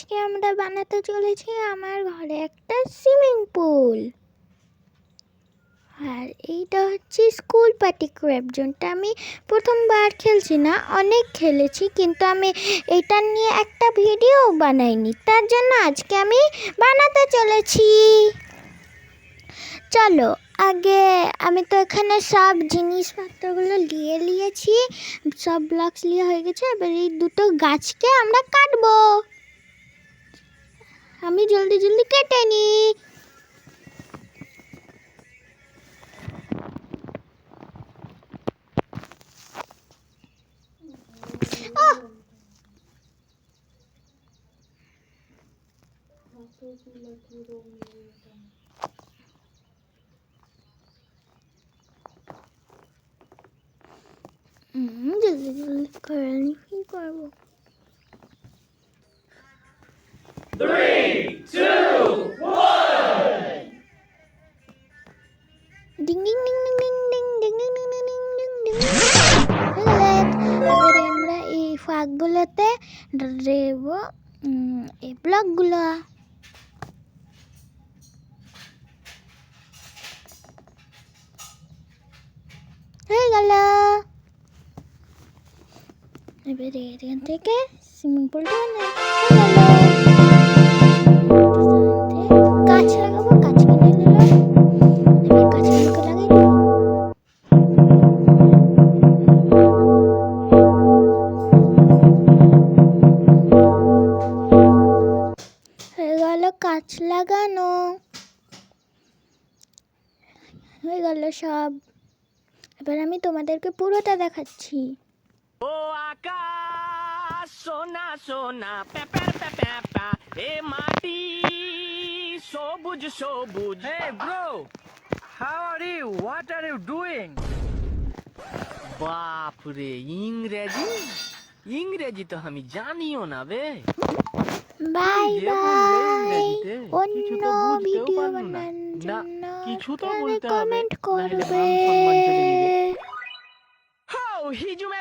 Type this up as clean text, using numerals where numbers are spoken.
আজকে আমরা বানাতে চলেছি আমার ঘরে একটা সুইমিং পুল। আর এইটা হচ্ছে স্কুল পার্টি ক্র্যাপ জোনটা আমি প্রথমবার খেলছি না, অনেক খেলেছি, কিন্তু আমি এটা নিয়ে একটা ভিডিও বানাইনি, তার জন্য আজকে আমি বানাতে চলেছি। চলো আগে আমি তো এখানে সব জিনিসপত্রগুলো নিয়েছি, সব ব্লকস লিয়ে হয়ে গেছে। এবার এই দুটো গাছকে আমরা কাটবো। আমি জলদি জলদি কেটে নি। জলদি জলদি করে নি, কি করবো। 3, 2, 1. Ding ding ding ding ding ding ding ding ding ding ding ding ding. এবারে আমরা এই ফাঁকগুলোতে দেব এই ব্লকগুলো। হয়ে গেল। এবারে এখান থেকে সুইমিং পুলটা গাছ লাগাবো, গাছ কিনে নিলাম। এবার গাছগুলোকে লাগাই দিই। হয়ে গেল গাছ লাগানো, হয়ে গেল সব। এবার আমি তোমাদেরকে পুরোটা দেখাচ্ছি। ও আকাশ সোনা সোনা পেপার পেপা এ মাটি সবুজ সবুজ। Hey bro, how are you? What are you doing? বাপ রে, ইংরেজি ইংরেজি তো আমি জানিও না বে। বাই যে বললে বাই। ইংরেজিতে, কিছু অন্য তো বুঝতেও ভিডিও পারবো না। বানানোর না, জন্য কিছু তো সবাই বলতে হবে, কমেন্ট নাহলে করবে। মান সম্মান চলে যাবে। হাউ হিজুমে